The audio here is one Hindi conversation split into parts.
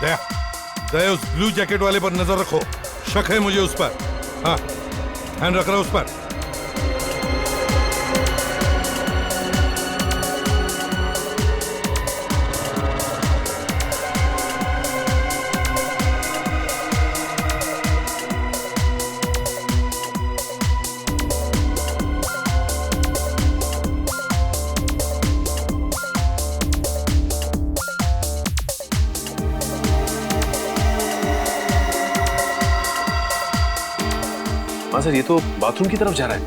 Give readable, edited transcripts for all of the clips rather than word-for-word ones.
दया, दया उस ब्लू जैकेट वाले पर नजर रखो, शक है मुझे उस पर। हाँ, ध्यान रख रहा उस पर। हाँ सर, ये तो बाथरूम की तरफ जा रहा है।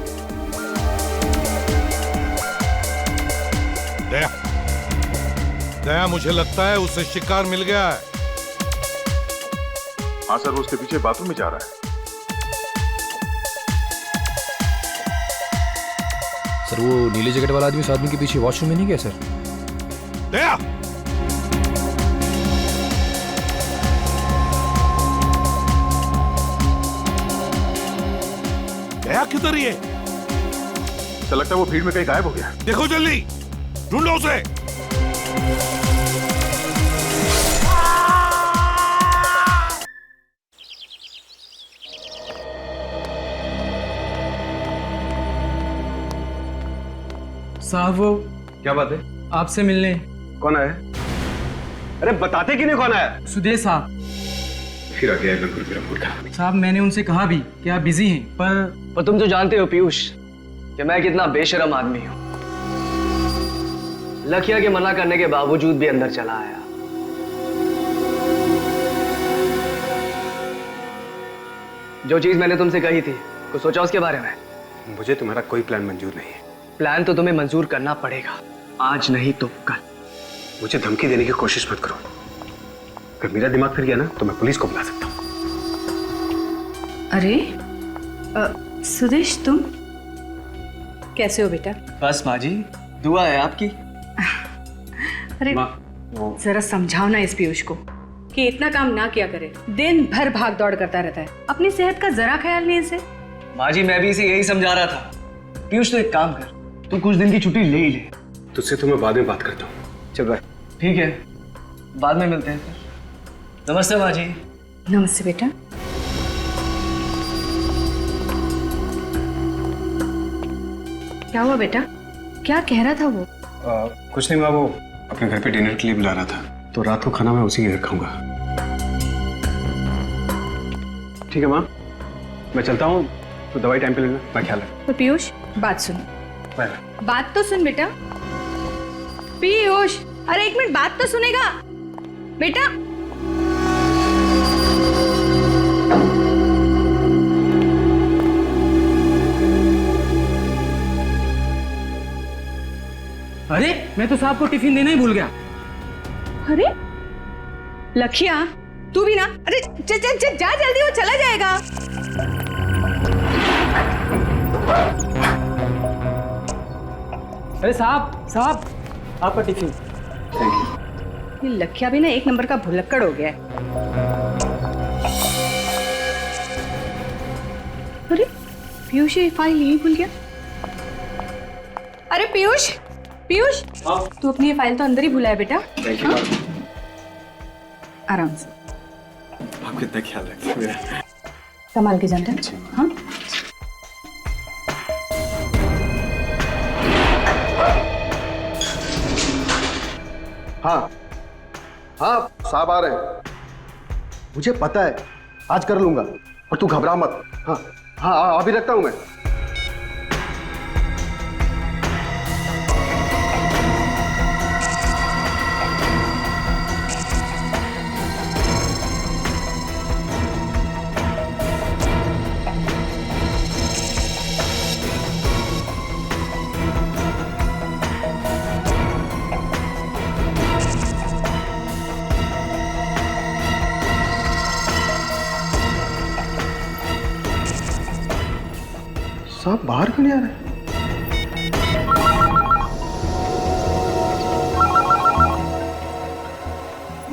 दया, दया मुझे लगता है उसे शिकार मिल गया है। हाँ सर, वो उसके पीछे बाथरूम में जा रहा है। सर वो नीले जैकेट वाला आदमी उस आदमी के पीछे वॉशरूम में नहीं गया सर? दया, दया किधर ही है? तो लगता है वो भीड़ में कहीं गायब हो गया। देखो जल्दी, ढूंढो उसे। साहब वो क्या बात है? आपसे मिलने। कौन आया? अरे बताते कि नहीं कौन आया? सुदेश साहब। फिर आ गया बिल्कुल मेरा मूड खराब। साहब मैंने उनसे कहा भी कि आप बिजी हैं, पर तुम तो जानते हो पीयूष कि मैं कितना बेशरम आदमी हूं। लखिया के मना करने के बावजूद भी अंदर चला आया। जो चीज मैंने तुमसे कही थी, कुछ सोचा उसके बारे में? मुझे तुम्हारा कोई प्लान मंजूर नहीं है। प्लान तो तुम्हें मंजूर करना पड़ेगा, आज नहीं तो कल। मुझे धमकी देने की कोशिश मत करो। अगर मेरा दिमाग फिर गया ना तो मैं पुलिस को बुला सकता हूँ। अरे सुदेश, तुम कैसे हो बेटा? बस माँ जी, दुआ है आपकी। अरे जरा समझाओ ना इस पीयूष को कि इतना काम ना किया करे। दिन भर भाग दौड़ करता रहता है, अपनी सेहत का जरा ख्याल नहीं इसे। माँ जी, मैं भी इसे यही समझा रहा था। पीयूष तो एक काम कर, तू कुछ दिन की छुट्टी ले ही ले। तुझसे तो मैं बाद में बात करता हूँ। चल बाय। ठीक है, बाद में मिलते हैं फिर। नमस्ते माँ जी। नमस्ते बेटा। क्या हुआ बेटा? क्या कह रहा था वो? कुछ नहीं माँ, वो अपने घर पे डिनर के लिए बुला रहा था, तो रात को खाना मैं उसी के घर खाऊंगा। ठीक है माँ, मैं चलता हूँ। तो दवाई टाइम पे लेना, मैं ख्याल रख। तो पीयूष बात सुन। बाय। बात तो सुन बेटा। पीयूष, अरे एक मिनट, बात तो सुनेगा बेटा। अरे मैं तो साहब को टिफिन देना ही भूल गया। अरे लखिया, तू भी ना। अरे जा जल्दी, वो चला जाएगा। अरे साहब आपका टिफिन। ये लखिया भी ना एक नंबर का भुलक्कड़ हो गया है। अरे पीयूष ये फाइल यहीं भूल गया। अरे पीयूष, तू अपनी ये फाइल तो अंदर ही भूला है बेटा। Thank you. आराम से। आप कितना ख्याल रखते हैं मेरा। संभाल के जाना। हाँ हाँ हाँ, साहब आ रहे हैं। मुझे पता है, आज कर लूंगा, और तू घबरा मत। हाँ हाँ, अभी रखता हूं मैं। साहब बाहर क्यों नहीं आ रहे?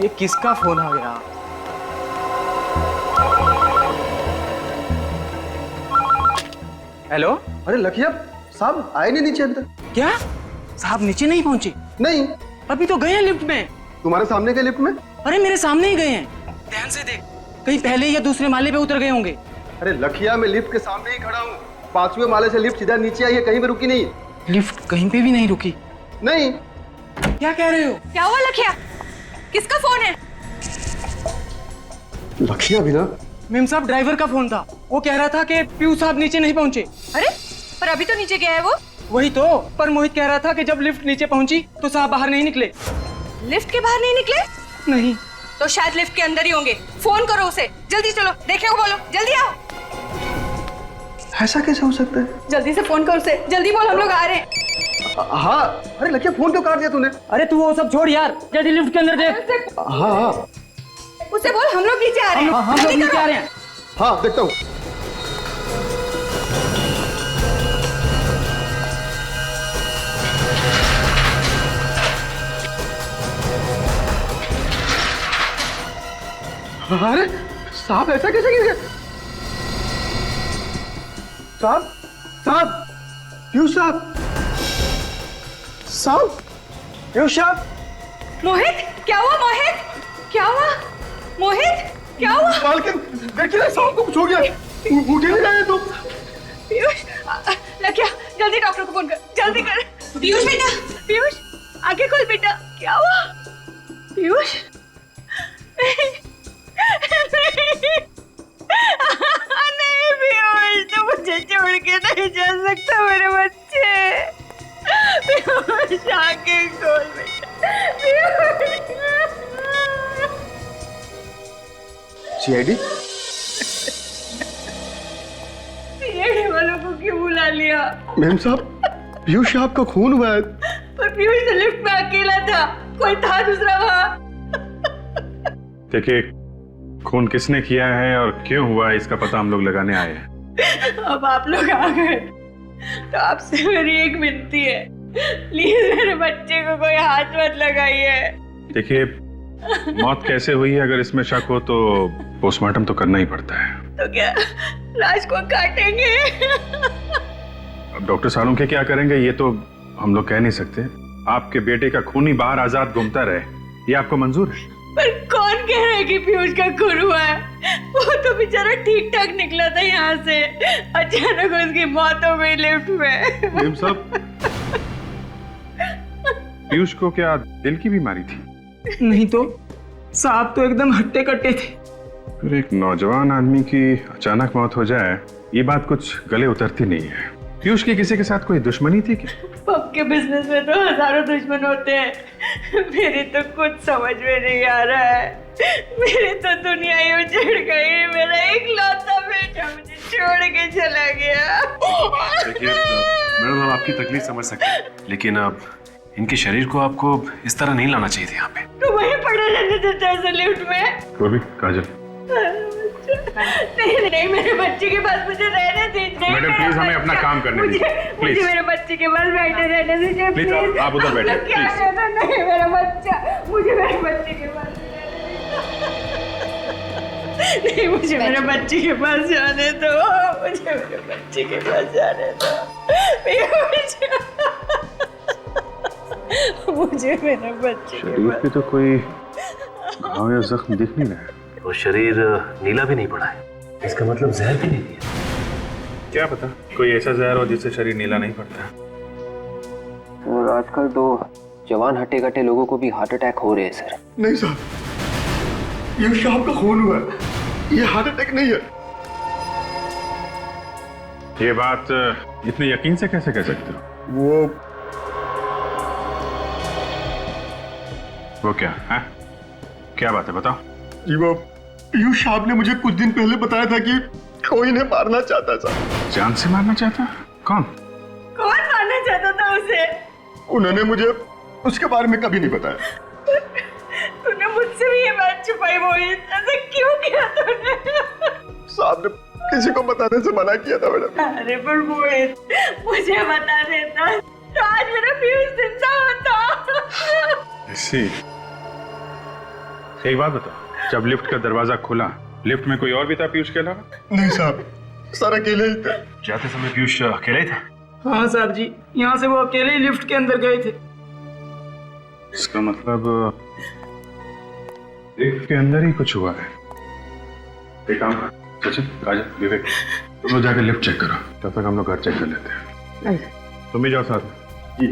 ये किसका फोन आ गया? हेलो। अरे लखिया, साहब आए नहीं नीचे अभी तक। क्या साहब नीचे नहीं पहुंचे? नहीं। अभी तो गए हैं लिफ्ट में। तुम्हारे सामने के लिफ्ट में? अरे मेरे सामने ही गए हैं। ध्यान से देख, कहीं पहले या दूसरे माले पे उतर गए होंगे। अरे लखिया, मैं लिफ्ट के सामने ही खड़ा हूँ। 5वें माले से लिफ्ट सीधा नीचे आई है, कहीं भी रुकी नहीं। लिफ्ट कहीं पे भी नहीं रुकी। नहीं। क्या कह रहे हो? क्या हुआ लखिया? किसका फोन है? लखिया भी ना? मेम साहब, ड्राइवर का फोन था। वो कह रहा था कि पीयूष साहब नीचे नहीं पहुंचे। अरे पर अभी तो नीचे गया है वो। वही तो, पर मोहित कह रहा था कि जब लिफ्ट नीचे पहुंची तो साहब बाहर नहीं निकले। लिफ्ट के बाहर नहीं निकले? नहीं। तो शायद लिफ्ट के अंदर ही होंगे। फोन करो उसे, जल्दी चलो, देखने को बोलो, जल्दी आओ। ऐसा कैसे हो सकता है? जल्दी से फोन करो उसे, जल्दी बोल, हम लोग आ रहे हैं। हाँ। अरे लखिया, फोन क्यों काट दिया तूने? अरे तू वो सब छोड़ यार, जल्दी लिफ्ट के अंदर देख। हाँ हाँ उसे बोल हम लोग नीचे आ रहे हैं। हम लोग जल्दी नीचे करो। आ रहे हैं। हाँ, देखता हूँ। अरे साहब, ऐसा कैसे गिर गया? साहब, साहब, पीयूष साहब, साहब, पीयूष साहब। मोहित, क्या हुआ मोहित? क्या हुआ मोहित? क्या हुआ? मालकिन, देखिए ना, साहब को कुछ हो गया। उठ ही नहीं रहे तुम। पीयूष, लखिया, जल्दी डॉक्टर को फोन कर, जल्दी कर। पीयूष बेटा, पीयूष, आंखें खोल बेटा। क्या हुआ? पीयूष, नहीं पीयूष, तो मुझे छोड़ के नहीं जा सकता मेरे बच्चे। पीयूष, आंखें खोल बेटा। सीआईडी? सीआईडी वालों को क्यों बुला लिया? मैम साहब, पीयूष साहब का खून हुआ है। पर पीयूष तो लिफ्ट में अकेला था, कोई था दूसरा वहाँ। देखिए, खून किसने किया है और क्यों हुआ है इसका पता हम लोग लगाने आए हैं। अब आप लोग आ गए तो आपसे मेरी एक विनती है, प्लीज मेरे बच्चे को कोई हाथ मत लगाइए। देखिए, मौत कैसे हुई है अगर इसमें शक हो तो पोस्टमार्टम तो करना ही पड़ता है। तो क्या लाश को काटेंगे? अब डॉक्टर सालुंखे क्या करेंगे ये तो हम लोग कह नहीं सकते। आपके बेटे का खून ही बाहर आजाद घूमता रहे, ये आपको मंजूर है? पर कौन कह रहा है कि पीयूष का खून हुआ है? वो तो बेचारा ठीक ठाक निकला था यहाँ से, अचानक उसकी मौत हो गई लिफ्ट में। मैम साहब, पीयूष को क्या दिल की बीमारी थी? नहीं तो, साहब तो एकदम हट्टे कट्टे थे। फिर एक नौजवान आदमी की अचानक मौत हो जाए, ये बात कुछ गले उतरती नहीं है। पीयूष की किसी के साथ कोई दुश्मनी थी क्या? पब के बिजनेस में तो हजारों दुश्मन होते हैं, मेरी तो कुछ समझ में नहीं आ रहा है। मेरी तो दुनिया ही उजड़ गई, मेरा इकलौता बेटा मुझे छोड़ के चला गया। देखिए मैडम, हम आपकी तकलीफ समझ सकते हैं, लेकिन अब इनके शरीर को आपको इस तरह नहीं लाना चाहिए था यहाँ पे। तो वहीं पड़े रहने देता है लिफ्ट में। वो भी काजल, नहीं नहीं, मेरे बच्चे के पास मुझे रहने दीजिए। मैडम प्लीज हमें अपना काम करने दीजिए, प्लीज। मुझे मेरे बच्चे के पास बैठे रहने दीजिए प्लीज, आप उधर बैठिए, क्या प्लीज। कहता नहीं मेरा बच्चा, मुझे मेरे बच्चे के पास नहीं, मुझे मेरे बच्चे के पास जाने दो, मुझे मेरे बच्चे के पास जाने दो। मुझे मेरे बच्चे के शरीर पे तो कोई घाव या जख्म दिख नहीं रहा है। और शरीर नीला भी नहीं पड़ा है, इसका मतलब जहर भी नहीं दिया। क्या पता कोई ऐसा जहर हो जिससे शरीर नीला नहीं पड़ता। और आजकल तो जवान हट्टे कट्टे लोगों को भी हार्ट अटैक हो रहे हैं सर। नहीं साहब, पीयूष साहब का खून हुआ है, ये हार्ट अटैक नहीं है। ये बात इतने यकीन से कैसे कह सकते हो? वो क्या है? क्या बात है, बताओ। जी वो पीयूष साहब ने मुझे कुछ दिन पहले बताया था कि कोई इन्हें मारना चाहता था। जान से मारना चाहता? कौन? कौन मारना चाहता था उसे? उन्होंने मुझे उसके बारे में कभी नहीं बताया। तूने मुझसे भी ये बात छुपाई मोहित, ऐसा क्यों किया तूने? साहब ने किसी को बताने से मना किया था मैडम। अरे पर मोहित, मुझे बता देता तो आज मेरा पीयूष जिंदा होता। ऐसी एक बात बताओ, जब लिफ्ट का दरवाजा खुला, लिफ्ट में कोई और भी था पीयूष के अलावा? नहीं साहब, सर अकेले ही थे। जाते समय पीयूष अकेले ही था? हाँ साहब जी, यहाँ से वो अकेले ही लिफ्ट के अंदर गए थे। इसका मतलब लिफ्ट के अंदर ही कुछ हुआ है। एक काम कर, सचिन, काजल, विवेक, तुम लोग जाकर लिफ्ट चेक करो, तब तक हम लोग घर चेक कर लेते हैं। तुम भी जाओ साथ में। जी।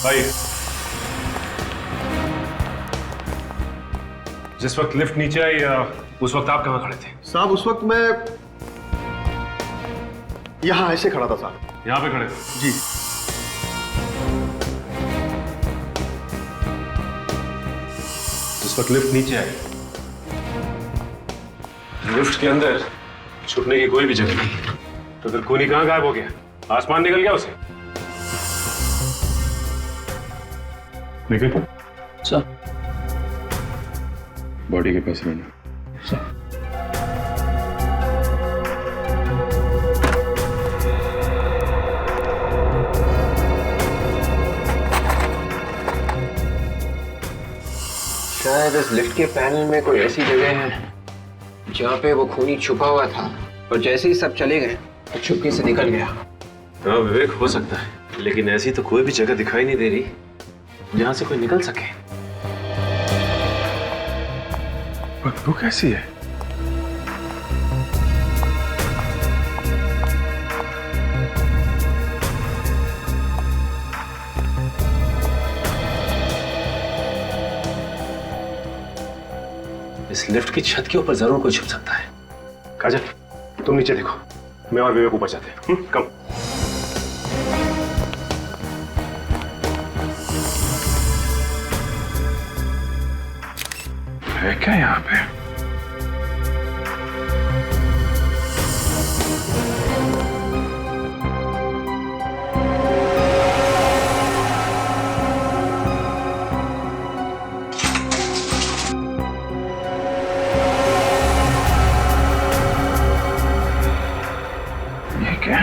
भाई, जिस वक्त लिफ्ट नीचे आई उस वक्त आप कहाँ खड़े थे? साहब उस वक्त मैं यहाँ ऐसे खड़ा था साहब। यहाँ पे खड़े थे? जी। जिस वक्त लिफ्ट नीचे आई, लिफ्ट के अंदर छुपने की कोई भी जगह नहीं, तो फिर खूनी कहाँ गायब हो गया? आसमान निकल गया उसे? निकल सर। बॉडी के पास रहना। शायद इस लिफ्ट के पैनल में कोई ऐसी जगह है जहाँ पे वो खूनी छुपा हुआ था और जैसे ही सब चले गए तो चुपके से निकल गया। हाँ विवेक, हो सकता है, लेकिन ऐसी तो कोई भी जगह दिखाई नहीं दे रही जहां से कोई निकल सके। बदबू कैसी है? इस लिफ्ट की छत के ऊपर जरूर कोई छुप सकता है। काजल, तुम नीचे देखो, मैं और विवेक ऊपर जाते हैं। कम। है क्या यहाँ पे? ये क्या?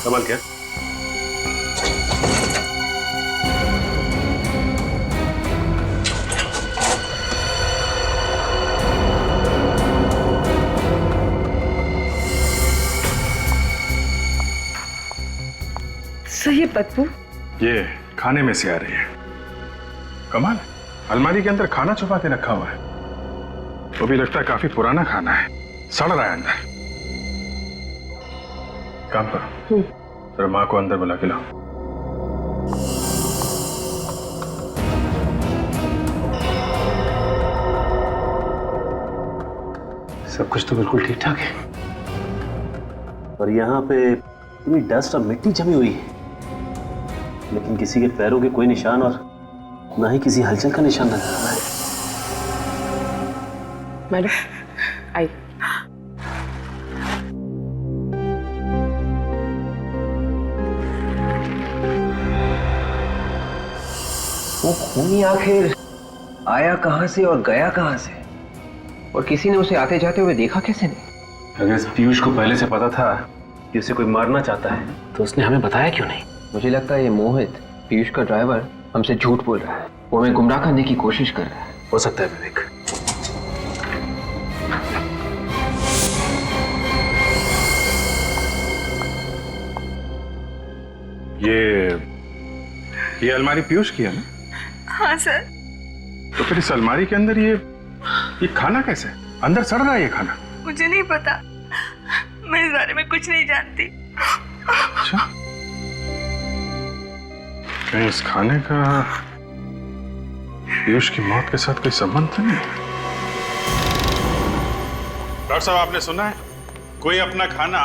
कमाल क्या? सही बदबू। ये खाने में से आ रही है। कमाल, अलमारी के अंदर खाना छुपा के रखा हुआ है। वो भी लगता है काफी पुराना खाना है, सड़ रहा है अंदर। काम करो, जरा माँ को अंदर बुला के लाओ। सब कुछ तो बिल्कुल ठीक ठाक है, और यहाँ पे इतनी डस्ट और मिट्टी जमी हुई है, लेकिन किसी के पैरों के कोई निशान और ना ही किसी हलचल का निशान नजर आ रहा है। मैडम आई। वो खूनी आखिर आया कहां से और गया कहां से, और किसी ने उसे आते जाते हुए देखा कैसे नहीं? अगर इस पीयूष को पहले से पता था कि उसे कोई मारना चाहता है, तो उसने हमें बताया क्यों नहीं? मुझे लगता है ये मोहित, पीयूष का ड्राइवर, हमसे झूठ बोल रहा है। वो हमें गुमराह करने की कोशिश कर रहा है। हो सकता है विवेक। ये अलमारी पीयूष की है ना? हाँ सर। तो फिर इस अलमारी के अंदर ये खाना कैसे अंदर सड़ रहा है? ये खाना मुझे नहीं पता, मैं इस बारे में कुछ नहीं जानती। अच्छा, कहीं इस खाने का पीयूष की मौत के साथ कोई संबंध तो नहीं? डॉक्टर साहब, आपने सुना है कोई अपना खाना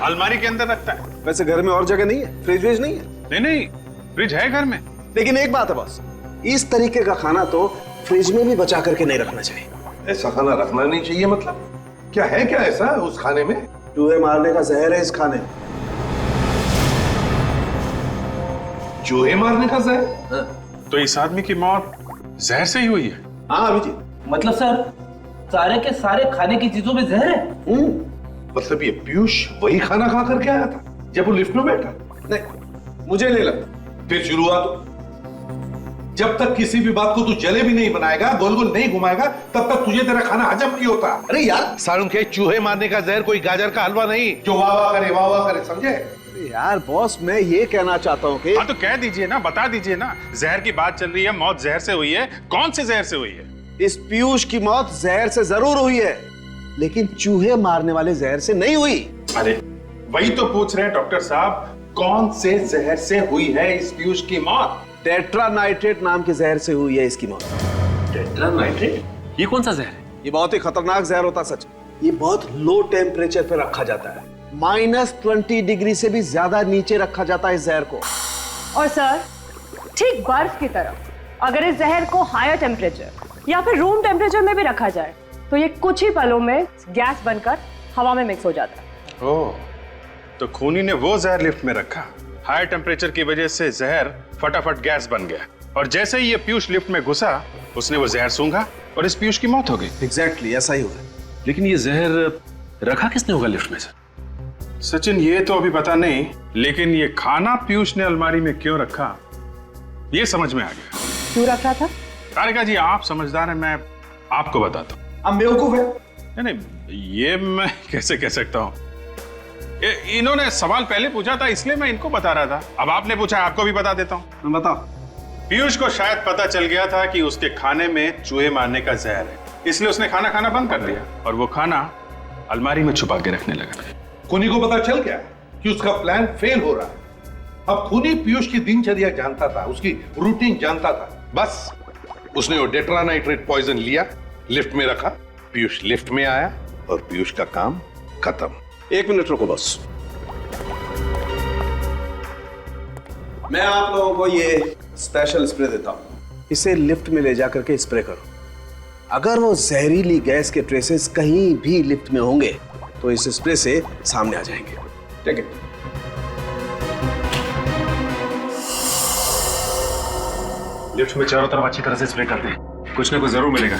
अलमारी के अंदर रखता है? वैसे घर में और जगह नहीं है, फ्रिज व्रिज नहीं है। नहीं, फ्रिज है घर में। लेकिन एक बात है बॉस, इस तरीके का खाना तो फ्रिज में भी बचा करके नहीं रखना चाहिए। ऐसा खाना रखना नहीं चाहिए मतलब? क्या है क्या ऐसा उस खाने में? चूहे मारने का जहर है इस खाने में। चूहे मारने का जहर? तो इस आदमी की मौत जहर से ही हुई है? हाँ अभिजीत। मतलब सर, सारे के सारे खाने की चीजों में जहर है? मतलब ये पीयूष वही खाना खा करके आया था जब वो लिफ्ट में बैठा? नहीं, मुझे नहीं लगता। फिर शुरुआत? जब तक किसी भी बात को तू जलेबी नहीं बनाएगा, गोल गोल नहीं घुमाएगा, तब तक तुझे तेरा खाना हजम नहीं होता। अरे यार सारुण के चूहे मारने का जहर कोई गाजर का हलवा नहीं जो वाह वाह करे, समझे? यार बॉस, मैं ये कहना चाहता हूँ कि हाँ तो कह दीजिए ना, बता दीजिए ना। जहर की बात चल रही है, मौत जहर से हुई है। कौन से जहर से हुई है? इस पीयूष की मौत जहर से जरूर हुई है, लेकिन चूहे मारने वाले जहर से नहीं हुई। अरे वही तो पूछ रहे हैं डॉक्टर साहब, कौन से जहर से हुई है इस पीयूष की मौत? टेट्रानाइट्रेट नाम के जहर से हुई है इसकी मौत। टेट्रानाइट्रेट? ये कौन सा जहर है? ये बहुत ही खतरनाक जहर होता सच। ये बहुत लो टेम्परेचर पे रखा जाता है, -20 डिग्री से भी ज्यादा नीचे रखा जाता है इस जहर को। और सर, ठीक बर्फ की तरह अगर इस जहर को हायर टेम्परेचर या फिर रूम टेम्परेचर में भी रखा जाए तो ये कुछ ही पलों में गैस बनकर हवा में मिक्स हो जाता है। ओह, तो खूनी ने वो जहर लिफ्ट में रखा, हाई टेम्परेचर की वजह से जहर फटाफट गैस बन गया, और जैसे ही ये पीयूष लिफ्ट में घुसा उसने वो जहर सूंघा और इस पीयूष की मौत हो गई। एग्जैक्टली ऐसा ही हुआ। लेकिन ये जहर रखा किसने होगा लिफ्ट में सर? सचिन, ये तो अभी पता नहीं, लेकिन ये खाना पीयूष ने अलमारी में क्यों रखा ये समझ में आ गया। क्यों रख रहा था? तारिका जी, आप समझदार हैं, मैं आपको बताता हूँ। अब बेवकूफ है। नहीं, ये मैं कैसे कह सकता हूँ? इन्होंने सवाल पहले पूछा था इसलिए मैं इनको बता रहा था। अब आपने पूछा, आपको भी बता देता हूँ। बताओ। पीयूष को शायद पता चल गया था कि उसके खाने में चूहे मारने का जहर है, इसलिए उसने खाना खाना बंद कर दिया और वो खाना अलमारी में छुपा के रखने लगा। खूनी को पता चल गया कि उसका प्लान फेल हो रहा है। अब खूनी पीयूष की दिनचर्या जानता था, उसकी रूटीन जानता था। बस उसने वो टेट्रानाइट्रेट पॉइजन लिया, लिफ्ट में रखा, पीयूष लिफ्ट में आया और पीयूष का काम खत्म। 1 मिनट रुको बॉस, मैं आप लोगों को ये स्पेशल स्प्रे देता हूं। इसे लिफ्ट में ले जाकर के स्प्रे करो। अगर वो जहरीली गैस के ट्रेसेस कहीं भी लिफ्ट में होंगे तो इस स्प्रे से सामने आ जाएंगे। ठीक है? लिफ्ट में चारों तरफ अच्छी तरह से स्प्रे कर दें, कुछ ना कुछ जरूर मिलेगा।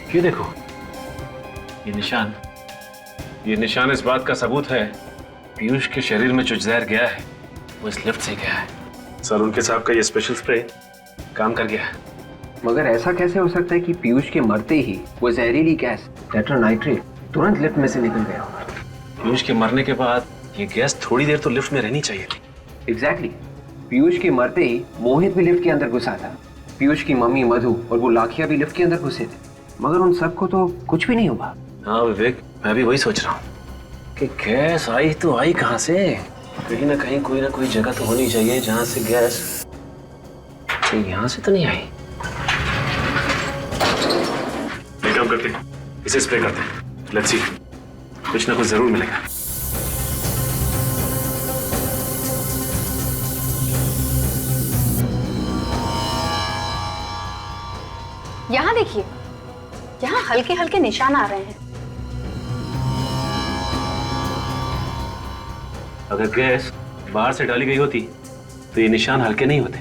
ये देखो, ये निशान इस बात का सबूत है पीयूष के शरीर में जो जहर गया है वो इस लिफ्ट से गया है। सर, उनके साहब का ये स्पेशल स्प्रे काम कर गया। मगर ऐसा कैसे हो सकता है कि पीयूष के मरते ही वो जहरीली गैस टेट्रानाइट्रेट तुरंत लिफ्ट में से निकल गया होगा? पीयूष के मरने के बाद ये गैस थोड़ी देर तो लिफ्ट में रहनी चाहिए थी। एग्जैक्टली। पीयूष के मरते ही मोहित भी लिफ्ट के अंदर घुसा था, पीयूष की मम्मी मधु और वो लाखिया भी लिफ्ट के अंदर घुसे थे, मगर उन सबको तो कुछ भी नहीं हुआ। हाँ विवेक, मैं भी वही सोच रहा हूँ कि गैस आई तो आई कहाँ से? कहीं ना कहीं कोई ना कोई जगह तो होनी चाहिए जहाँ से गैस, यहाँ से तो नहीं आई। एक काम करते हैं, इसे स्प्रे करते हैं, लेट्स सी, कुछ ना कुछ जरूर मिलेगा। यहाँ देखिए, यहाँ हल्के हल्के निशान आ रहे हैं। अगर गैस बाहर से डाली गई होती तो ये निशान हल्के नहीं होते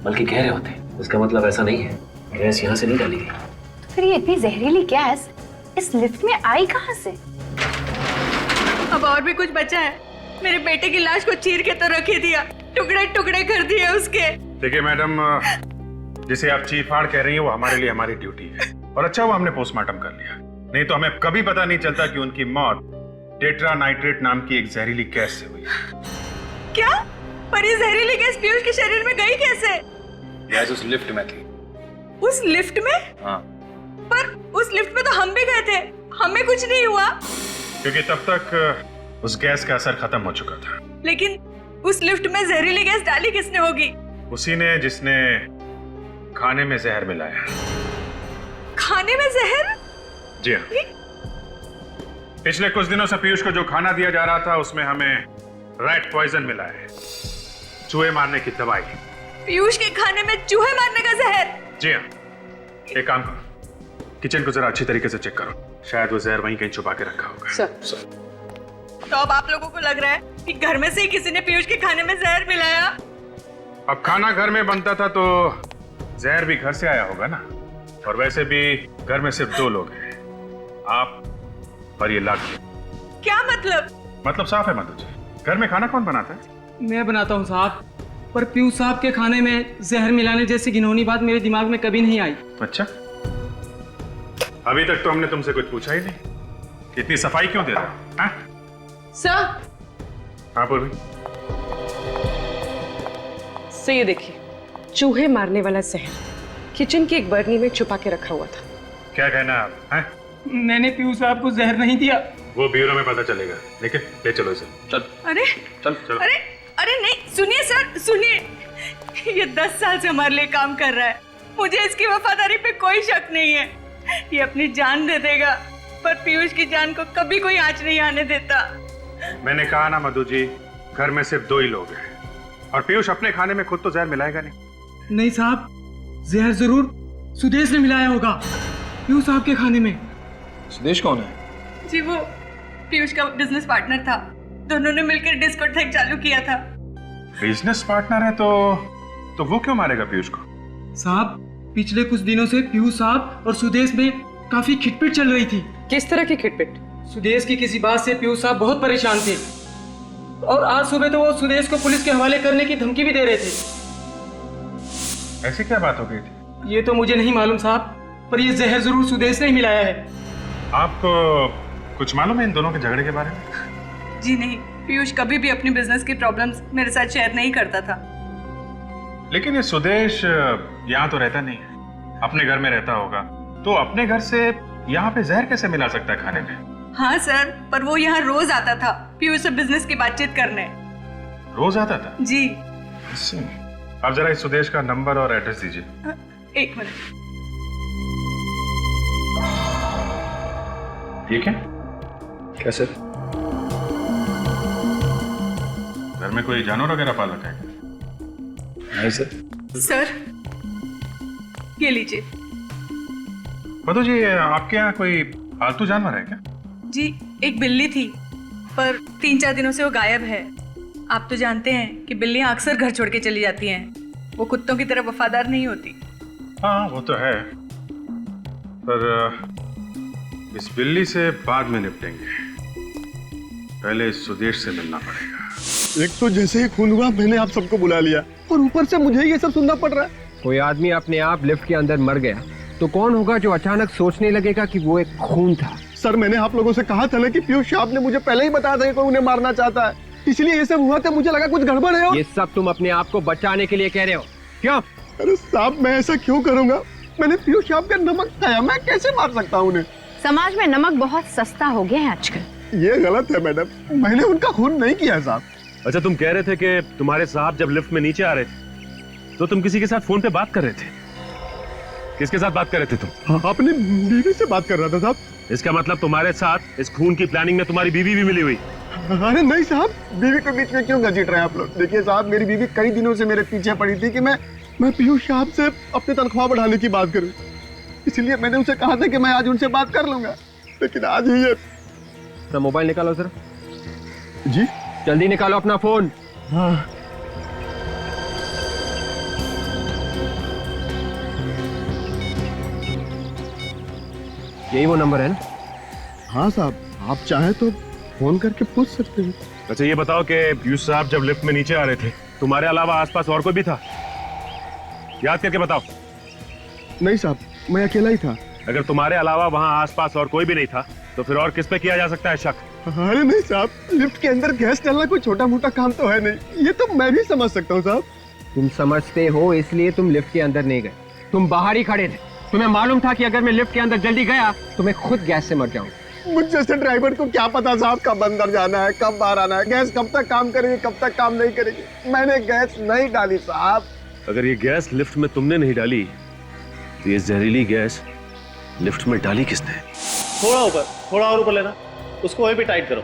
बल्कि गहरे होते। इसका मतलब ऐसा नहीं है गैस यहाँ से नहीं डाली गई। तो फिर ये इतनी जहरीली गैस इस लिफ्ट में आई कहाँ से? अब और भी कुछ बचा है? मेरे बेटे की लाश को चीर के तो रख ही दिया, टुकड़े टुकड़े कर दिए उसके। देखिए मैडम, जिसे आप चीर-फाड़ कह रही हैं वो हमारे लिए हमारी ड्यूटी है, और अच्छा हुआ हमने पोस्टमार्टम कर लिया, नहीं तो हमें कभी पता नहीं चलता कि उनकी मौत टेट्रानाइट्रेट नाम की एक जहरीली गैस से हुई। क्या? पर ये जहरीली गैस पीयूष के शरीर में गई कैसे? गैस उस लिफ्ट में थी। उस लिफ्ट में? हाँ। पर उस लिफ्ट में तो हम भी गए थे, हमें कुछ नहीं हुआ। क्योंकि तब तक उस गैस का असर खत्म हो चुका था। लेकिन उस लिफ्ट में जहरीली गैस डाली किसने होगी? उसी ने जिसने खाने में जहर मिलाया। खाने में जहर? जी हाँ। पिछले कुछ दिनों से पीयूष को जो खाना दिया जा रहा था उसमें हमें रैट पॉइजन मिला है, चूहे मारने की दवाई। पीयूष के खाने में चूहे मारने का जहर? जी हाँ। एक काम करो, किचन को जरा अच्छी तरीके से चेक करो, शायद वो जहर वहीं कहीं छुपा के रखा होगा। सर तो अब आप लोगों को लग रहा है कि घर में से ही किसी ने पीयूष के खाने में जहर मिलाया? अब खाना घर में बनता था तो जहर भी घर से आया होगा ना। और वैसे भी घर में सिर्फ 2 लोग हैं, आप और ये लाखी। क्या मतलब? मतलब साफ है मधु जी, घर में खाना कौन बनाता है? मैं बनाता हूँ साहब, पर पीयूष साहब के खाने में जहर मिलाने जैसी घिनौनी बात मेरे दिमाग में कभी नहीं आई। अच्छा, अभी तक तो हमने तुमसे कुछ पूछा ही नहीं, इतनी सफाई क्यों दे रहे हो? हाँ? सर हाँ पूर्वी, से ये देखिए, चूहे मारने वाला जहर किचन की एक बर्नी में छुपा के रखा हुआ था। क्या कहना है आप? हैं? मैंने पीयूष साहब को जहर नहीं दिया। वो ब्यूरो में पता चलेगा, लेकिन ले चलो इसे। चल अरे चल चल। अरे अरे नहीं, सुनिए सर सुनिए, ये 10 साल से हमारे लिए काम कर रहा है, मुझे इसकी वफादारी पे कोई शक नहीं है। ये अपनी जान दे देगा, पर पीयूष की जान को कभी कोई आंच नहीं आने देता। मैंने कहा ना मधु जी, घर में सिर्फ 2 ही लोग हैं, और पीयूष अपने खाने में खुद तो जहर मिलाएगा नहीं। नहीं साहब, जहर जरूर सुदेश ने मिलाया होगा पीयूष साहब के खाने में। सुदेश कौन है? जी वो पीयूष का बिजनेस पार्टनर था, दोनों ने मिलकर डिस्कोटेक चालू किया था। बिजनेस पार्टनर है तो वो क्यों मारेगा पीयूष को? साहब, पिछले कुछ दिनों से पीयूष साहब और सुदेश में काफी खिटपिट चल रही थी। किस तरह की खिटपिट? सुदेश की किसी बात से पीयूष साहब बहुत परेशान थे, और आज सुबह तो वो सुदेश को पुलिस के हवाले करने की धमकी भी दे रहे थे। ऐसी क्या बात हो गई थी? ये तो मुझे नहीं मालूम साहब, पर ये जहर जरूर सुदेश ने ही मिलाया है। आपको कुछ मालूम है इन दोनों के झगड़े के बारे में? जी नहीं, पीयूष कभी भी अपनी बिजनेस की प्रॉब्लम्स मेरे साथ शेयर नहीं करता था। लेकिन ये सुदेश यहाँ तो रहता नहीं है, अपने घर में रहता होगा, तो अपने घर से यहाँ पे जहर कैसे मिला सकता है खाने में? हाँ सर, पर वो यहाँ रोज आता था पीयूष से बिजनेस की बातचीत करने। रोज आता था? जी। आप जरा इस सुदेश का नंबर और एड्रेस दीजिए। 1 मिनट। ठीक है? क्या सर? घर में कोई जानवर वगैरह पाल रखा है? नहीं सर। सर ये लीजिए। मधु जी, आपके यहाँ कोई पालतू जानवर है क्या? जी एक बिल्ली थी, पर 3-4 दिनों से वो गायब है। आप तो जानते हैं कि बिल्लियां अक्सर घर छोड़ के चली जाती हैं, वो कुत्तों की तरह वफादार नहीं होती। हाँ वो तो है, पर इस बिल्ली से बाद में निपटेंगे, पहले इस सुदेश से मिलना पड़ेगा। एक तो जैसे ही खून हुआ मैंने आप सबको बुला लिया, और ऊपर से मुझे ये सब सुनना पड़ रहा है। कोई आदमी अपने आप लिफ्ट के अंदर मर गया तो कौन होगा जो अचानक सोचने लगेगा कि वो एक खून था? सर मैंने आप लोगों से कहा था ना कि पीयूष साहब ने मुझे पहले ही बताया था कि कोई उन्हें मारना चाहता है, इसलिए ये सब हुआ था। मुझे लगा कुछ गड़बड़ है। ये सब तुम अपने आप को बचाने के लिए कह रहे हो क्यों? अरे साहब, मैं ऐसा क्यों करूंगा? मैंने पीयूष साहब का नमक खाया, मैं कैसे मार सकता हूँ उन्हें? समाज में नमक बहुत सस्ता हो गया है आजकल। ये गलत है मैडम, मैंने उनका खून नहीं किया साहब। अच्छा, तुम कह रहे थे कि तुम्हारे साहब जब लिफ्ट में नीचे आ रहे थे तो तुम किसी के साथ फोन पे बात कर रहे थे। किसके साथ बात कर रहे थे तुम? हाँ, अपनी बीवी से बात कर रहा था साहब। इसका मतलब तुम्हारे साथ इस खून की प्लानिंग में तुम्हारी बीवी भी मिली हुई? अरे नहीं साहब, बीवी के बीच में क्यों घसीट रहे हैं आप लोग? देखिए साहब, मेरी बीवी कई दिनों से मेरे पीछे पड़ी थी कि मैं पीयूष साहब से अपनी तनख्वाह बढ़ाने की बात करूं, इसलिए मैंने उनसे कहा था कि मैं आज उनसे बात कर लूंगा, लेकिन आज ही ये। अपना मोबाइल निकालो सर। जी जल्दी निकालो अपना फोन। हाँ। यही वो नंबर है ना? हाँ साहब, आप चाहे तो फोन करके पूछ सकते हैं। अच्छा ये बताओ कि पीयूष साहब जब लिफ्ट में नीचे आ रहे थे तुम्हारे अलावा आसपास और कोई भी था? याद करके बताओ। नहीं साहब, मैं अकेला ही था। अगर तुम्हारे अलावा वहाँ आसपास और कोई भी नहीं था तो फिर और किस पे किया जा सकता है शक? अरे नहीं साहब, लिफ्ट के अंदर गैस डालना कोई छोटा मोटा काम तो है नहीं, ये तो मैं भी समझ सकता हूँ साहब। तुम समझते हो इसलिए तुम लिफ्ट के अंदर नहीं गए, तुम बाहर ही खड़े थे। तुम्हें मालूम था कि अगर मैं लिफ्ट के अंदर जल्दी गया तो मैं खुद गैस से मर जाऊंगा। मुझ जैसे ड्राइवर को क्या पता साहब कब अंदर जाना है, कब बाहर आना है, गैस कब तक काम करेगी, कब तक काम नहीं करेगी। मैंने गैस नहीं डाली साहब। अगर ये गैस लिफ्ट में तुमने नहीं डाली तो ये जहरीली गैस लिफ्ट में डाली किसने? थोड़ा ऊपर, थोड़ा और ऊपर लेना, उसको वहीं पे टाइट करो।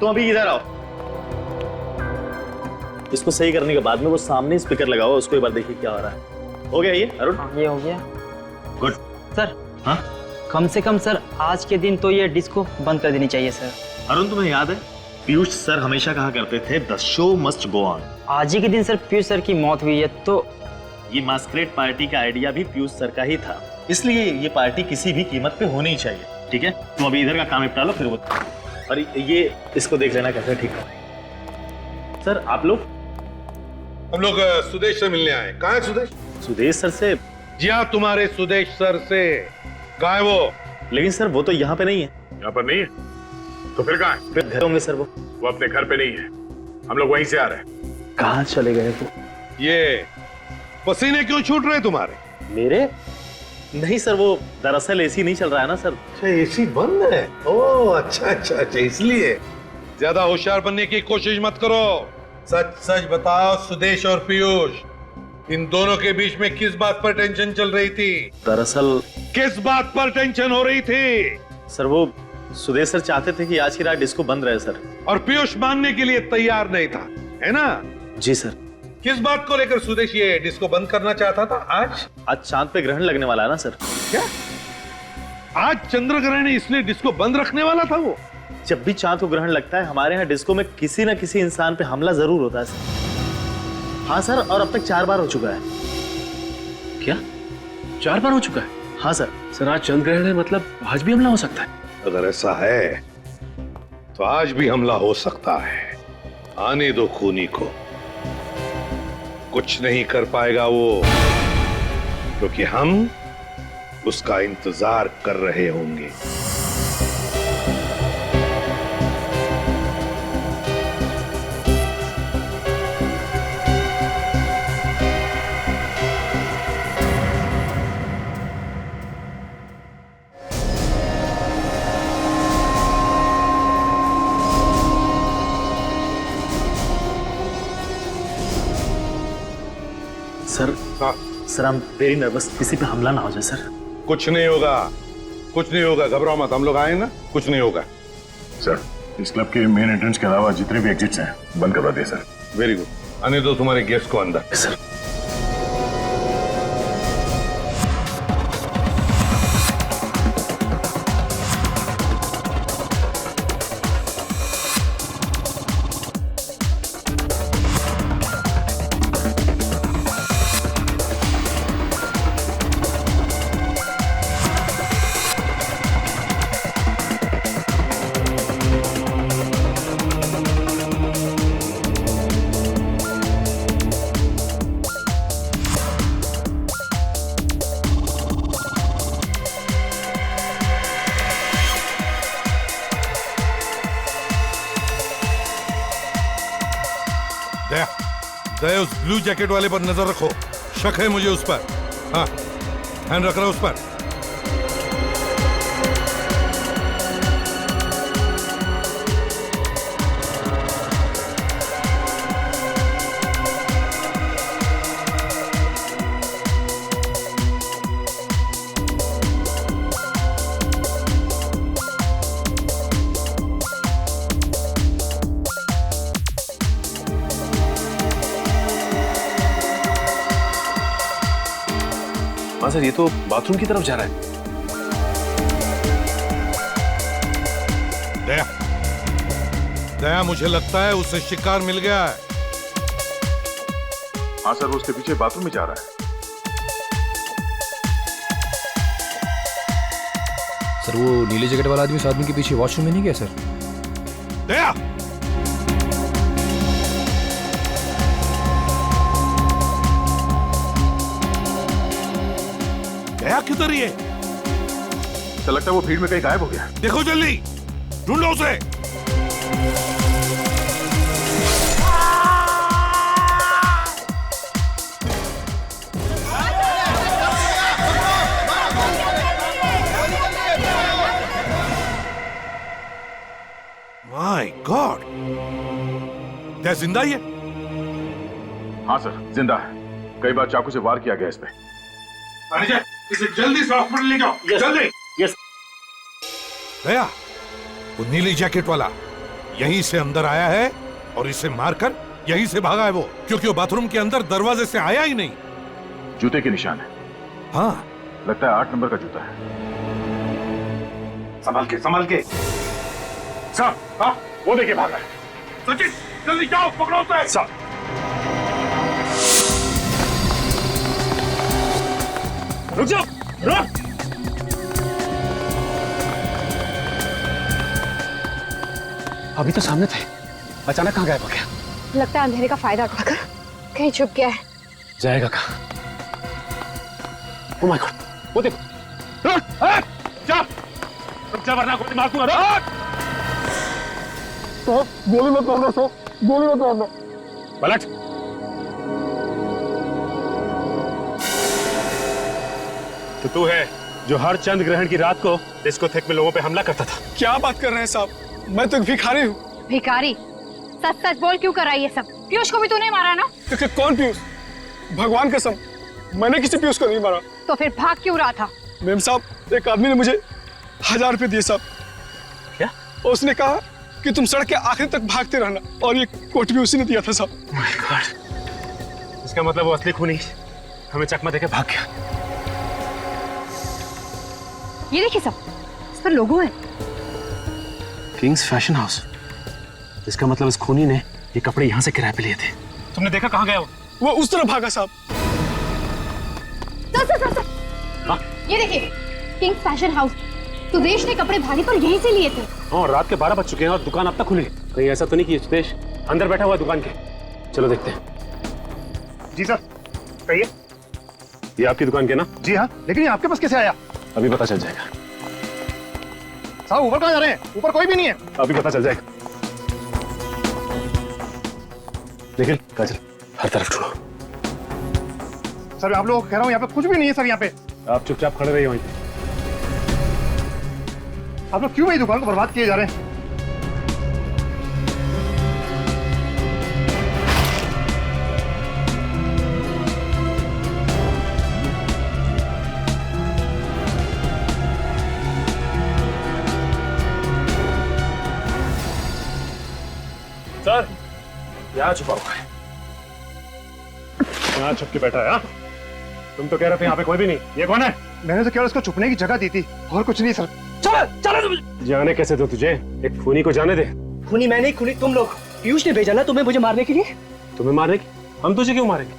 तुम अभी इधर आओ, इसको सही करने के बाद में वो सामने स्पीकर लगाओ, उसको एक बार देखिए क्या हो रहा है। हो गया ये अरुण? ये हो गया। गुड सर हाँ? कम से कम सर आज के दिन तो ये डिस्को बंद कर देनी चाहिए सर। अरुण तुम्हें याद है पीयूष सर हमेशा कहा करते थे the show must go on. आज ही के दिन सर पीयूष सर की मौत हुई है तो ये मास्करेड पार्टी का आइडिया भी पीयूष सर का ही था, इसलिए ये पार्टी किसी भी कीमत पे होनी चाहिए। ठीक है, तुम अभी इधर का काम निपटा लो, फिर वो और ये इसको देख लेना कैसे ठीक है। सर आप लोग? हम लोग सुदेश से मिलने आए। कहाँ है सुदेश? सुदेश सर से? जी हाँ, तुम्हारे सुदेश सर से। कहाँ है वो? लेकिन सर वो तो यहाँ पे नहीं है। यहाँ पर नहीं है तो फिर कहाँ है? फिर घर होंगे सर। वो अपने घर पे नहीं है, हम लोग वहीं से आ रहे हैं। कहाँ चले गए वो? ये पसीने क्यों छूट रहे तुम्हारे? मेरे? नहीं सर, वो दरअसल एसी नहीं चल रहा है ना सर। अच्छा एसी बंद है? ओह अच्छा अच्छा अच्छा, इसलिए। ज्यादा होशियार बनने की कोशिश मत करो। सच सच बताओ सुदेश और पीयूष, इन दोनों के बीच में किस बात पर टेंशन चल रही थी? दरअसल किस बात पर टेंशन हो रही थी? सर वो सुदेश सर चाहते थे कि आज की रात डिस्को बंद रहे सर। और पीयूष मानने के लिए तैयार नहीं था, है ना? जी सर। किस बात को लेकर सुदेश ये डिस्को बंद करना चाहता था आज? आज चांद पे ग्रहण लगने वाला है ना सर। क्या? आज चंद्र ग्रहण है इसलिए डिस्को बंद रखने वाला था वो? जब भी चांद को ग्रहण लगता है हमारे यहाँ डिस्को में किसी न किसी इंसान पे हमला जरूर होता है सर। हाँ सर, और अब तक 4 बार हो चुका है। क्या 4 बार हो चुका है? हाँ सर। सर आज चंद्र ग्रहण है, मतलब आज भी हमला हो सकता है। अगर ऐसा है तो आज भी हमला हो सकता है। आने दो खूनी को, कुछ नहीं कर पाएगा वो, क्योंकि हम उसका इंतजार कर रहे होंगे। सर सर हम वेरी नर्वस, किसी पे हमला ना हो जाए सर। कुछ नहीं होगा, कुछ नहीं होगा, घबराओ मत, हम लोग आए ना, कुछ नहीं होगा। सर इस क्लब के मेन एंट्रेंस के अलावा जितने भी एग्जिट्स हैं बंद करवा दिए सर। वेरी गुड, आने दो तुम्हारे गेस्ट को अंदर। सर दया उस ब्लू जैकेट वाले पर नजर रखो, शक है मुझे उस पर। हाँ ध्यान रख रहा उस पर। हाँ सर, ये तो बाथरूम की तरफ जा रहा है। दया, दया मुझे लगता है उसे शिकार मिल गया है। हाँ सर, वो उसके पीछे बाथरूम में जा रहा है। सर वो नीले जैकेट वाला आदमी उस आदमी के पीछे वॉशरूम में नहीं गया सर? दया दया किधर ही है? ऐसा लगता है वो भीड़ में कहीं गायब हो गया। देखो जल्दी, ढूंढो उसे। माय गॉड, क्या जिंदा ही है? हाँ सर, जिंदा है। कई बार चाकू से वार किया गया इस पे। इसे जल्दी से हॉस्पिटल ले जाओ, जल्दी। यस। दया, वो नीली जैकेट वाला यहीं से अंदर आया है और इसे मारकर यहीं से भागा है वो, क्योंकि वो बाथरूम के अंदर दरवाजे से आया ही नहीं। जूते के निशान है। हाँ, लगता है 8 नंबर का जूता है। संभाल के साहब। हाँ, वो देखिए भाग रहा है। सचिन जल्दी जाओ, पकड़ो उसे। साहब रुक जाओ, रुक। अभी तो सामने थे, अचानक कहाँ गायब हो गया? लगता है अंधेरे का फायदा उठाकर कहीं छुप गया है। जाएगा कहाँ? ओह माय गॉड, वो देखो। रुक, रुक जा वरना गोली मार दूंगा। रुक। तो गोली मत मारना, तो गोली मत मारना। पलट। तो तू है जो हर चंद्र ग्रहण की रात को डिस्कोथेक में लोगों पे हमला करता था। क्या बात कर रहे हैं साहब, मैं तो एक भिखारी हूँ। भिखारी? सच सच बोल, क्यों कर रहा है ये सब? पीयूष को भी तूने मारा ना? कौन पीयूष? भगवान कसम, मैंने किसी पीयूष को नहीं मारा। तो फिर भाग क्यों रहा था? मैम साहब, एक आदमी ने मुझे 1000 रुपए दिए साहब। क्या? उसने कहा कि तुम सड़क के आखिर तक भागते रहना, और ये कोट भी उसी ने दिया था साहब। माय गॉड, इसका मतलब वो असली खूनी हमें चकमा देके भाग गया। ये देखिए सब, इस पर लोगो है। Kings fashion house. इसका मतलब इस खूनी ने ये कपड़े यहाँ से किराए पे लिए थे। तुमने देखा कहाँ गया वो उस तरफ भागा साहब। सर, ये देखिए, किंग्स फैशन हाउस। सुदेश ने कपड़े भारी पर यहीं से लिए थे। हाँ, रात के 12 बज चुके हैं और दुकान अब तक खुली। कहीं ऐसा तो नहीं कि सुदेश अंदर बैठा हुआ दुकान के? चलो देखते हैं। जी सर, कहिए। ये आपकी दुकान के ना? जी हाँ, लेकिन ये आपके पास कैसे आया? अभी पता चल जाएगा। साहब ऊपर कहाँ जा रहे हैं? ऊपर कोई भी नहीं है। अभी पता चल जाएगा। निखिल, काजल, हर तरफ ढूंढो। सर आप लोग कह रहा हूँ यहाँ पे कुछ भी नहीं है सर। यहाँ पे आप चुपचाप खड़े रहिए वहीं पे। आप लोग क्यों मेरी दुकान को बर्बाद किए जा रहे हैं? सर, यहाँ छुपा हुआ है। यहाँ छुप के बैठा है। हाँ? तुम तो कह रहे थे यहाँ पे कोई भी नहीं। ये कौन है? मैंने तो केवल उसको छुपने की जगह दी थी, और कुछ नहीं सर। चलो जाने कैसे दो तुझे? एक खूनी को जाने दे। खूनी मैं नहीं, खूनी तुम लोग। पीयूष ने भेजा ना तुम्हें मुझे मारने के लिए। तुम्हें मारने की? हम तुझे क्यों मारेंगे?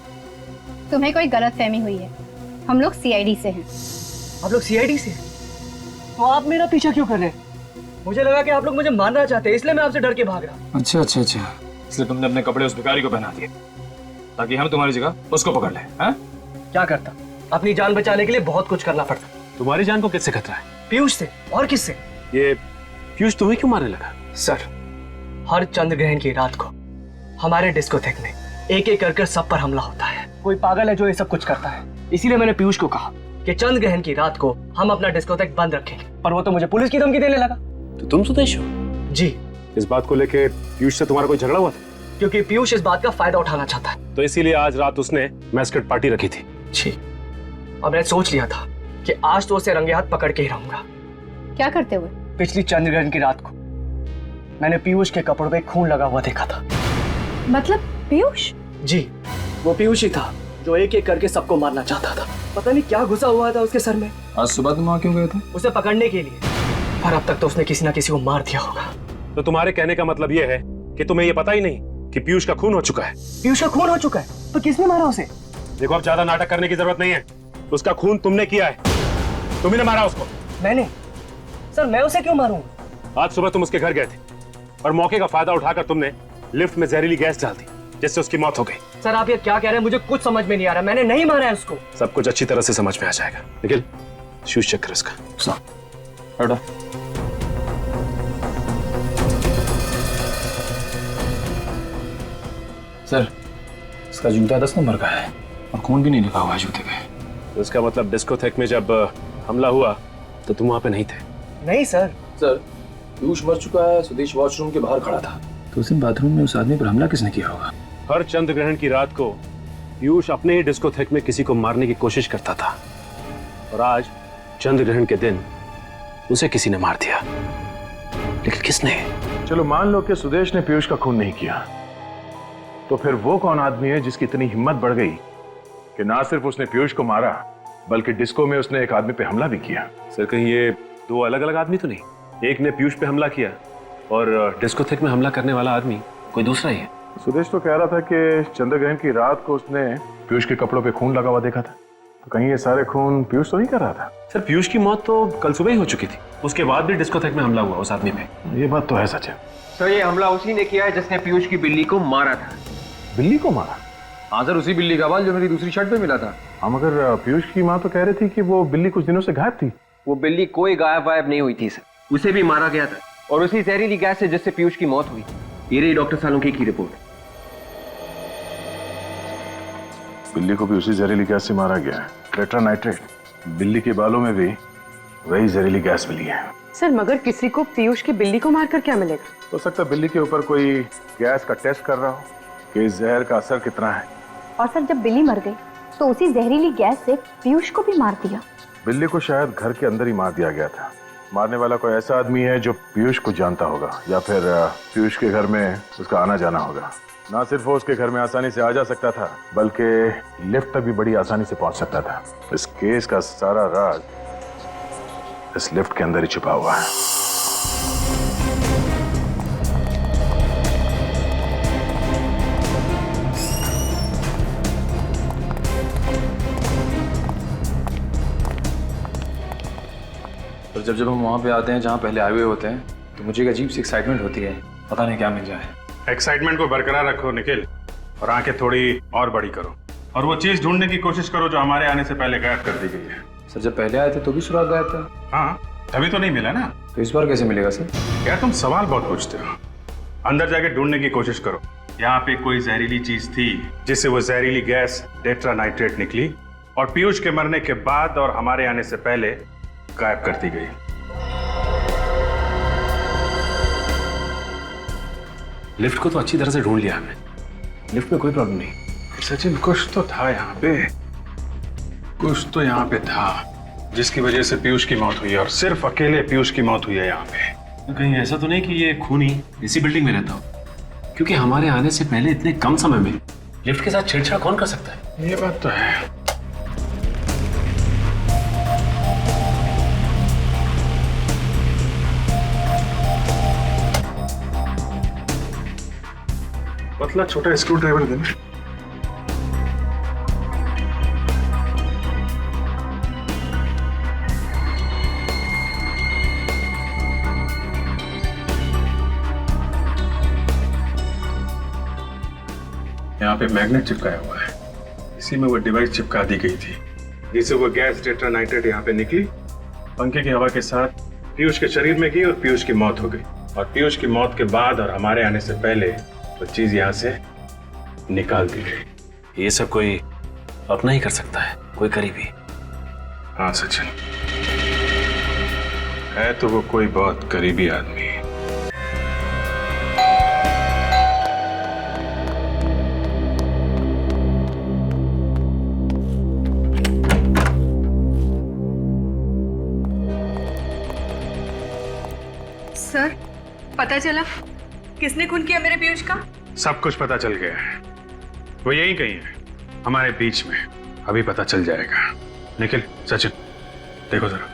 तुम्हें कोई गलतफहमी हुई है। हम लोग सीआईडी से हैं। आप लोग सीआईडी से? तो आप मेरा पीछा क्यों कर रहे हैं? मुझे लगा कि आप लोग मुझे मारना चाहते हैं, इसलिए मैं आपसे डर के भाग रहा। अच्छा, इसलिए तुमने अपने कपड़े उस भिखारी को पहना दिए ताकि हम तुम्हारी जगह उसको पकड़ लें। हाँ? क्या करता? अपनी जान बचाने के लिए बहुत कुछ करना पड़ता। तुम्हारी जान को किससे खतरा है? पीयूष से। और किससे? ये पीयूष तुम्हें क्यों मारने लगा? सर, हर चंद्र ग्रहण की रात को हमारे डिस्कोथेक में एक एक कर सब पर हमला होता है। कोई पागल है जो ये सब कुछ करता है। इसीलिए मैंने पीयूष को कहा कि चंद्र ग्रहण की रात को हम अपना डिस्कोथेक बंद रखेंगे, पर वो तो मुझे पुलिस की धमकी देने लगा। तो तुम सुदेश हो? जी। इस बात को लेकर पीयूष से तुम्हारा कोई झगड़ा हुआ था? क्योंकि पीयूष इस बात का फायदा उठाना चाहता है, तो इसीलिए आज रात उसने मैस्कट पार्टी रखी थी। जी। और मैंने सोच लिया था कि आज तो उसे रंगे हाथ पकड़ के ही रहूंगा। क्या करते हुए? पिछली चंद्र ग्रहण की रात को मैंने पीयूष के कपड़ों पे खून लगा हुआ देखा था। मतलब पीयूष? जी, वो पीयूष ही था जो एक एक करके सबको मारना चाहता था। पता नहीं क्या घुसा हुआ था उसके सर में। आज सुबह तुम वहां क्यों गए थे? उसे पकड़ने के लिए, पर अब तक तो उसने किसी ना किसी को मार दिया होगा। तो तुम्हारे कहने का मतलब यह है कि तुम्हें यह पता ही नहीं कि पीयूष का खून हो चुका है? पीयूष का खून हो चुका है? तो किसने मारा उसे? देखो, अब ज्यादा नाटक करने की जरूरत नहीं है। उसका खून तुमने किया है, तुमने मारा उसको। मैंने? सर मैं उसे क्यों मारूं? आज सुबह तुम उसके घर गए थे और मौके का फायदा उठाकर तुमने लिफ्ट में जहरीली गैस डाल दी, जिससे उसकी मौत हो गई। सर आप ये क्या कह रहे हैं? मुझे कुछ समझ में नहीं आ रहा। मैंने नहीं मारा है उसको। सब कुछ अच्छी तरह से समझ में आ जाएगा। निखिल, शूज चेक कर इसका। हटो। सर, इसका जूता 10 नंबर का है और खून भी नहीं लिखा हुआ है जूते पे। तो इसका मतलब डिस्कोथेक में जब हमला हुआ तो तुम वहां पे नहीं थे? नहीं सर। सर, पीयूष मर चुका है। सुदेश वॉशरूम के बाहर खड़ा था, तो उस दिन बाथरूम में उस आदमी पर हमला किसने किया होगा? हर चंद्र ग्रहण की रात को पीयूष अपने ही डिस्कोथेक में किसी को मारने की कोशिश करता था, और आज चंद्र ग्रहण के दिन उसे किसी ने मार दिया। लेकिन किसने? चलो मान लो कि सुदेश ने पीयूष का खून नहीं किया, तो फिर वो कौन आदमी है जिसकी इतनी हिम्मत बढ़ गई कि ना सिर्फ उसने पीयूष को मारा बल्कि डिस्को में उसने एक आदमी पे हमला भी किया? सर, कहीं ये दो अलग अलग आदमी तो नहीं। एक ने पीयूष पे हमला किया और डिस्कोथेक में हमला करने वाला आदमी कोई दूसरा ही है। सुदेश तो कह रहा था कि चंद्रग्रहण की रात को उसने पीयूष के कपड़ों पे खून लगा हुआ देखा था। तो कहीं ये सारे खून पीयूष तो नहीं कर रहा था? सर पीयूष की मौत तो कल सुबह ही हो चुकी थी, उसके बाद भी डिस्कोथेक में हमला हुआ उस आदमी पे। ये बात तो है सचिन। सर ये हमला उसी ने किया है जिसने पीयूष की बिल्ली को मारा था। बिल्ली को मारा? हाँ सर, उसी बिल्ली का बाल जो मेरी दूसरी शर्ट पे मिला था। हाँ मगर पीयूष की माँ तो कह रही थी कि वो बिल्ली कुछ दिनों से गायब थी। वो बिल्ली कोई गायब वायब नहीं हुई थी सर, उसे भी मारा गया था और उसी जहरीली गैस से जिससे पीयूष की मौत हुई। ये रही डॉक्टर सालुंके की रिपोर्ट। बिल्ली को भी उसी जहरीली गैस से मारा गया है, टेट्रा नाइट्रेट। बिल्ली के बालों में भी वही जहरीली गैस मिली है। सर मगर किसी को पीयूष की बिल्ली को मारकर क्या मिलेगा? हो सकता है बिल्ली के ऊपर कोई गैस का टेस्ट कर रहा हो कि इस जहर का असर कितना है। और सर जब बिल्ली मर गई तो उसी जहरीली गैस से पीयूष को भी मार दिया। बिल्ली को शायद घर के अंदर ही मार दिया गया था। मारने वाला कोई ऐसा आदमी है जो पीयूष को जानता होगा या फिर पीयूष के घर में उसका आना जाना होगा। ना सिर्फ वो उसके घर में आसानी से आ जा सकता था बल्कि लिफ्ट तक भी बड़ी आसानी से पहुंच सकता था। इस केस का सारा राज इस लिफ्ट के अंदर ही छुपा हुआ है। और जब हम वहाँ पे आते हैं जहाँ पहले आए हुए होते हैं तो मुझे एक अजीब सी एक्साइटमेंट होती है, पता नहीं क्या मिल जाए। एक्साइटमेंट को बरकरार रखो निखिल, और आंखें थोड़ी और बड़ी करो और वो चीज ढूंढने की कोशिश करो जो हमारे आने से पहले गायब कर दी गई है। सर जब पहले आए थे तो भी सुराग गायब था। हाँ तभी तो नहीं मिला ना। तो इस बार कैसे मिलेगा सर? यार तुम सवाल बहुत पूछते हो। अंदर जाके ढूंढने की कोशिश करो। यहाँ पे कोई जहरीली चीज थी जिससे वो जहरीली गैस टेट्रा नाइट्रेट निकली और पीयूष के मरने के बाद और हमारे आने से पहले गायब कर दी गई। लिफ्ट को तो अच्छी तरह से ढूंढ लिया हमने, लिफ्ट में कोई प्रॉब्लम नहीं। सचिन कुछ तो था यहाँ पे, कुछ तो यहाँ पे था जिसकी वजह से पीयूष की मौत हुई है और सिर्फ अकेले पीयूष की मौत हुई है यहाँ पे। कहीं ऐसा तो नहीं कि ये खूनी इसी बिल्डिंग में रहता हो, क्योंकि हमारे आने से पहले इतने कम समय में लिफ्ट के साथ छेड़छाड़ कौन कर सकता है? ये बात तो है। पतला छोटा स्क्रू ड्राइवर देना। यहाँ पे मैग्नेट चिपकाया हुआ है, इसी में वो डिवाइस चिपका दी गई थी जिससे वो गैस टेट्रा नाइट्रेट यहाँ पे निकली, पंखे की हवा के साथ पीयूष के शरीर में गई और पीयूष की मौत हो गई। और पीयूष की मौत के बाद और हमारे आने से पहले वो चीज यहाँ से निकाल दी गई। ये सब कोई अपना ही कर सकता है, कोई करीबी। हाँ सचिन, है तो वो कोई बहुत करीबी आदमी। सर पता चला किसने खून किया मेरे पीयूष का? सब कुछ पता चल गया है, वो यही कहीं है हमारे बीच में, अभी पता चल जाएगा। निखिल, सचिन देखो जरा।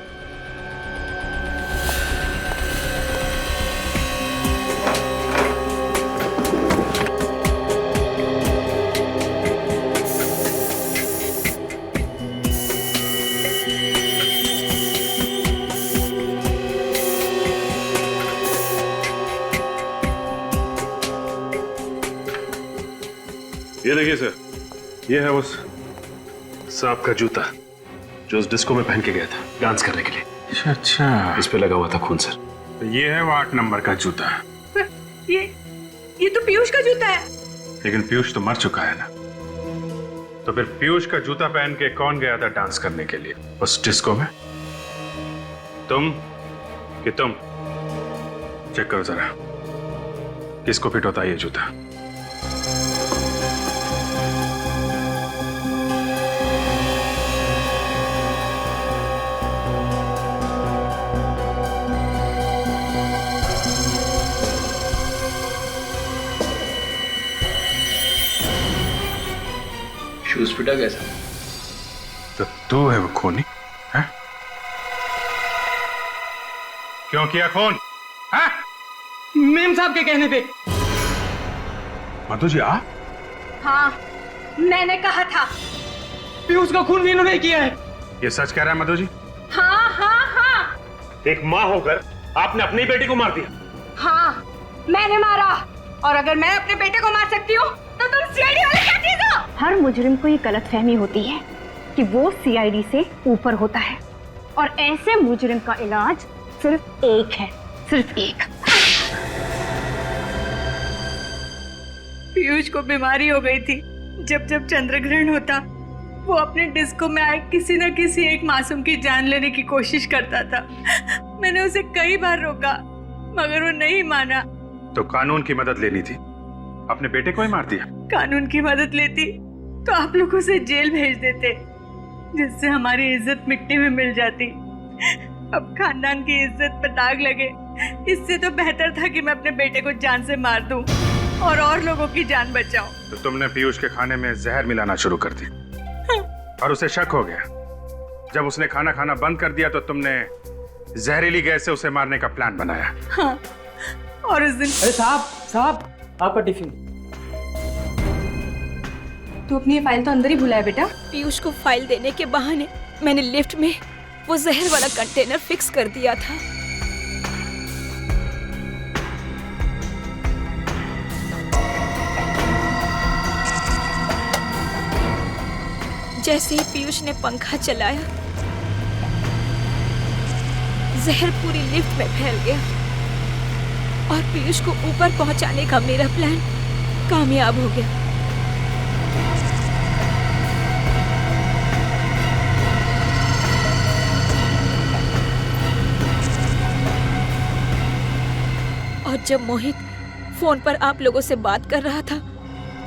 ये देखिए सर, ये है उस सांप का जूता जो उस डिस्को में पहन के गया था डांस करने के लिए। अच्छा, इस पे लगा हुआ था खून सर। तो ये है वो 8 नंबर का जूता। ये तो पीयूष का जूता है। लेकिन पीयूष तो मर चुका है ना, तो फिर पीयूष का जूता पहन के कौन गया था डांस करने के लिए उस डिस्को में? तुम कि तुम? चेक करो जरा किसको फिट होता है ये जूता। शूज फिटा कैसा? तो तू है वो खूनी है? क्यों किया खून? हाँ? मेम साहब के कहने पे। मधु जी आप? हाँ, मैंने कहा था। पीयूष का खून भी इन्होंने किया है। ये सच कह रहा है मधु जी? हाँ हाँ हाँ एक माँ होकर आपने अपनी बेटी को मार दिया। हाँ, मैंने मारा। और अगर मैं अपने बेटे को मार सकती हूँ तो तुम सीआईडी वाले क्या चीज हो? हर मुजरिम को ये गलतफहमी होती है कि वो सीआईडी से ऊपर होता है और ऐसे मुजरिम का इलाज सिर्फ एक है, सिर्फ एक। पीयूष को बीमारी हो गई थी। जब जब चंद्र ग्रहण होता वो अपने डिस्को में आए किसी न किसी एक मासूम की जान लेने की कोशिश करता था। मैंने उसे कई बार रोका मगर वो नहीं माना। तो कानून की मदद लेनी थी, अपने बेटे को ही मार दिया। कानून की मदद लेती तो आप लोग उसे जेल भेज देते, जिससे हमारी इज्जत मिट्टी में मिल जाती। अब खानदान की इज्जत पर दाग लगे, इससे तो बेहतर था कि मैं अपने बेटे को जान से मार दूं और लोगों की जान बचाऊं। तो तुमने पीयूष के खाने में जहर मिलाना शुरू कर दी और उसे शक हो गया। जब उसने खाना खाना बंद कर दिया तो तुमने जहरीली गैस से उसे मारने का प्लान बनाया। हाँ, और उस दिन। अरे साहब आपका टिफिन। तू अपनी ये फाइल तो अंदर ही भुलाया बेटा। पीयूष को फाइल देने के बहाने मैंने लिफ्ट में वो जहर वाला कंटेनर फिक्स कर दिया था। जैसे ही पीयूष ने पंखा चलाया जहर पूरी लिफ्ट में फैल गया और पीयूष को ऊपर पहुंचाने का मेरा प्लान कामयाब हो गया। और जब मोहित फोन पर आप लोगों से बात कर रहा था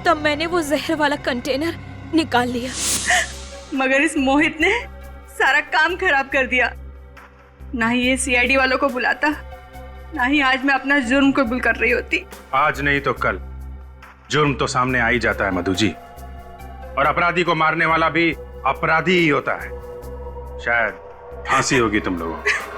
तब मैंने वो जहर वाला कंटेनर निकाल लिया। मगर इस मोहित ने सारा काम खराब कर दिया। ना ही ये सीआईडी वालों को बुलाता, ना ही आज मैं अपना जुर्म कबूल कर रही होती। आज नहीं तो कल जुर्म तो सामने आ ही जाता है मधु जी, और अपराधी को मारने वाला भी अपराधी ही होता है। शायद फांसी होगी तुम लोगों को।